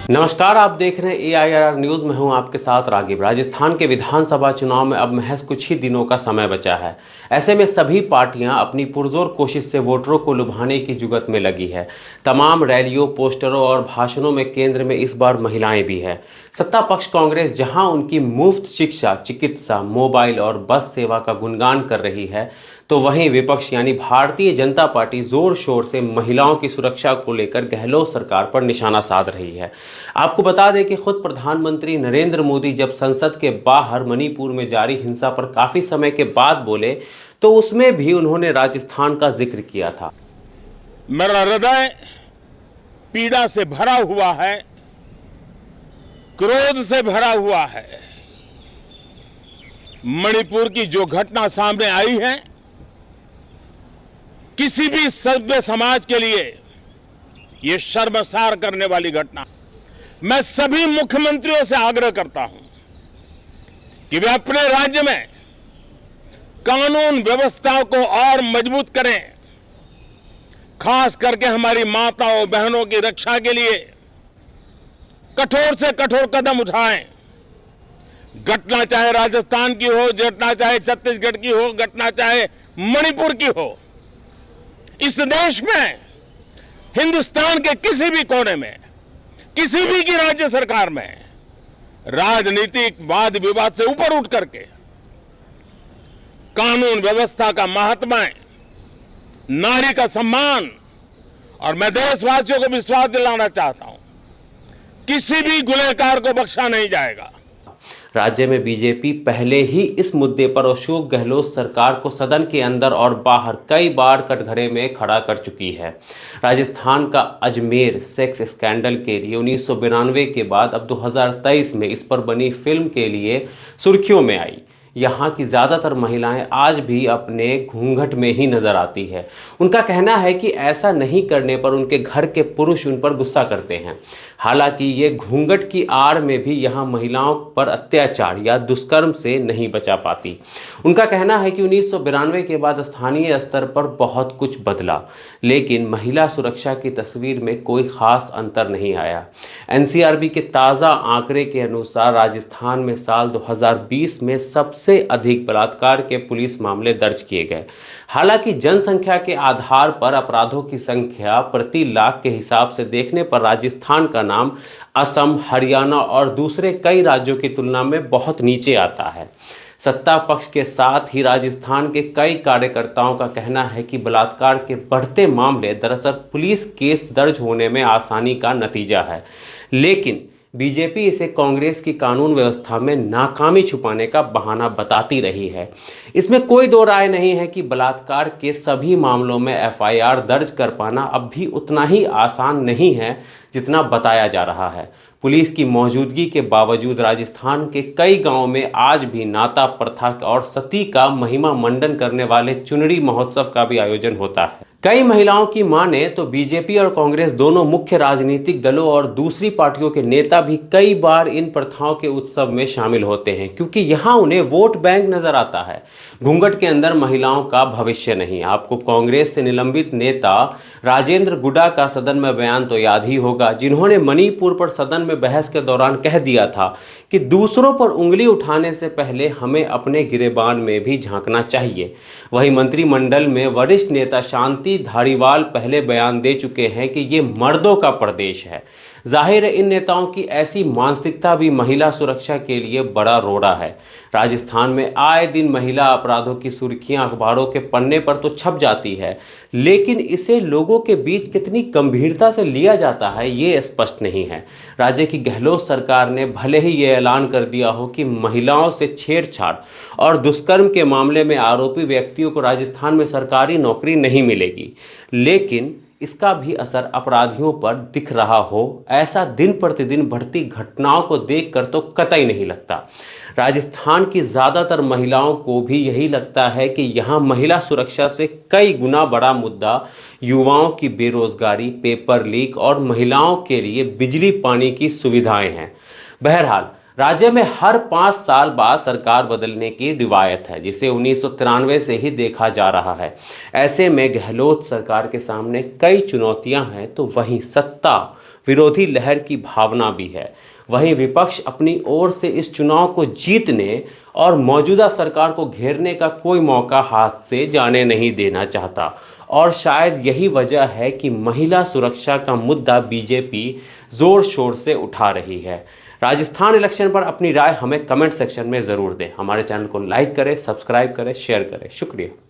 नमस्कार, आप देख रहे हैं AIRR न्यूज़ में हूं आपके साथ रागिब। राजस्थान के विधानसभा चुनाव में अब महज कुछ ही दिनों का समय बचा है। ऐसे में सभी पार्टियां अपनी पुरजोर कोशिश से वोटरों को लुभाने की जुगत में लगी है। तमाम रैलियों, पोस्टरों और भाषणों में केंद्र में इस बार महिलाएं भी हैं। सत्ता पक्ष कांग्रेस जहां उनकी मुफ्त शिक्षा, चिकित्सा, मोबाइल और बस सेवा का गुणगान कर रही है, तो वहीं विपक्ष यानी भारतीय जनता पार्टी जोर शोर से महिलाओं की सुरक्षा को लेकर गहलोत सरकार पर निशाना साध रही है। आपको बता दें कि खुद प्रधानमंत्री नरेंद्र मोदी जब संसद के बाहर मणिपुर में जारी हिंसा पर काफी समय के बाद बोले, तो उसमें भी उन्होंने राजस्थान का जिक्र किया था। मेरा हृदय पीड़ा से भरा हुआ है, क्रोध से भरा हुआ है। मणिपुर की जो घटना सामने आई है, किसी भी सभ्य समाज के लिए यह शर्मसार करने वाली घटना। मैं सभी मुख्यमंत्रियों से आग्रह करता हूं कि वे अपने राज्य में कानून व्यवस्था को और मजबूत करें, खास करके हमारी माताओं बहनों की रक्षा के लिए कठोर से कठोर कदम उठाएं। घटना चाहे राजस्थान की हो, घटना चाहे छत्तीसगढ़ की हो, घटना चाहे मणिपुर की हो, इस देश में, हिंदुस्तान के किसी भी कोने में, किसी भी की राज्य सरकार में राजनीतिक वाद विवाद से ऊपर उठ करके कानून व्यवस्था का महात्म्य, नारी का सम्मान, और मैं देशवासियों को विश्वास दिलाना चाहता हूं, किसी भी गुनहगार को बख्शा नहीं जाएगा। राज्य में बीजेपी पहले ही इस मुद्दे पर अशोक गहलोत सरकार को सदन के अंदर और बाहर कई बार कटघरे में खड़ा कर चुकी है। राजस्थान का अजमेर सेक्स स्कैंडल के लिए 1992 के बाद अब 2023 में इस पर बनी फिल्म के लिए सुर्खियों में आई। यहाँ की ज़्यादातर महिलाएं आज भी अपने घूंघट में ही नज़र आती है। उनका कहना है कि ऐसा नहीं करने पर उनके घर के पुरुष उन पर गुस्सा करते हैं। हालांकि ये घूंघट की आड़ में भी यहाँ महिलाओं पर अत्याचार या दुष्कर्म से नहीं बचा पाती। उनका कहना है कि 1992 के बाद स्थानीय स्तर पर बहुत कुछ बदला, लेकिन महिला सुरक्षा की तस्वीर में कोई खास अंतर नहीं आया। NCRB के ताज़ा आंकड़े के अनुसार राजस्थान में साल 2020 में सबसे अधिक बलात्कार के पुलिस मामले दर्ज किए गए। हालांकि जनसंख्या के आधार पर अपराधों की संख्या प्रति लाख के हिसाब से देखने पर राजस्थान का नाम असम, हरियाणा और दूसरे कई राज्यों की तुलना में बहुत नीचे आता है। सत्ता पक्ष के साथ ही राजस्थान के कई कार्यकर्ताओं का कहना है कि बलात्कार के बढ़ते मामले दरअसल पुलिस केस दर्ज होने में आसानी का नतीजा है, लेकिन बीजेपी इसे कांग्रेस की कानून व्यवस्था में नाकामी छुपाने का बहाना बताती रही है। इसमें कोई दो राय नहीं है कि बलात्कार के सभी मामलों में FIR दर्ज कर पाना अब भी उतना ही आसान नहीं है जितना बताया जा रहा है। पुलिस की मौजूदगी के बावजूद राजस्थान के कई गांवों में आज भी नाता प्रथा और सती का महिमा मंडन करने वाले चुनरी महोत्सव का भी आयोजन होता है। कई महिलाओं की माने तो बीजेपी और कांग्रेस दोनों मुख्य राजनीतिक दलों और दूसरी पार्टियों के नेता भी कई बार इन प्रथाओं के उत्सव में शामिल होते हैं, क्योंकि यहाँ उन्हें वोट बैंक नजर आता है। घूंघट के अंदर महिलाओं का भविष्य नहीं। आपको कांग्रेस से निलंबित नेता राजेंद्र गुडा का सदन में बयान तो याद ही होगा, जिन्होंने मणिपुर पर सदन में बहस के दौरान कह दिया था कि दूसरों पर उंगली उठाने से पहले हमें अपने गिरेबान में भी झांकना चाहिए। वहीं मंत्रिमंडल में वरिष्ठ नेता शांति धारीवाल पहले बयान दे चुके हैं कि ये मर्दों का प्रदेश है। जाहिर है इन नेताओं की ऐसी मानसिकता भी महिला सुरक्षा के लिए बड़ा रोड़ा है। राजस्थान में आए दिन महिला अपराधों की सुर्खियां अखबारों के पन्ने पर तो छप जाती है, लेकिन इसे लोगों के बीच कितनी गंभीरता से लिया जाता है ये स्पष्ट नहीं है। राज्य की गहलोत सरकार ने भले ही ये ऐलान कर दिया हो कि महिलाओं से छेड़छाड़ और दुष्कर्म के मामले में आरोपी व्यक्तियों को राजस्थान में सरकारी नौकरी नहीं मिलेगी, लेकिन इसका भी असर अपराधियों पर दिख रहा हो, ऐसा दिन प्रतिदिन बढ़ती घटनाओं को देखकर तो कतई नहीं लगता। राजस्थान की ज़्यादातर महिलाओं को भी यही लगता है कि यहाँ महिला सुरक्षा से कई गुना बड़ा मुद्दा युवाओं की बेरोजगारी, पेपर लीक और महिलाओं के लिए बिजली पानी की सुविधाएं हैं। बहरहाल राज्य में हर 5 साल बाद सरकार बदलने की रिवायत है, जिसे 1993 से ही देखा जा रहा है। ऐसे में गहलोत सरकार के सामने कई चुनौतियां हैं, तो वहीं सत्ता विरोधी लहर की भावना भी है। वहीं विपक्ष अपनी ओर से इस चुनाव को जीतने और मौजूदा सरकार को घेरने का कोई मौका हाथ से जाने नहीं देना चाहता और शायद यही वजह है कि महिला सुरक्षा का मुद्दा बीजेपी जोर शोर से उठा रही है। राजस्थान इलेक्शन पर अपनी राय हमें कमेंट सेक्शन में ज़रूर दें। हमारे चैनल को लाइक करें, सब्सक्राइब करें, शेयर करें। शुक्रिया।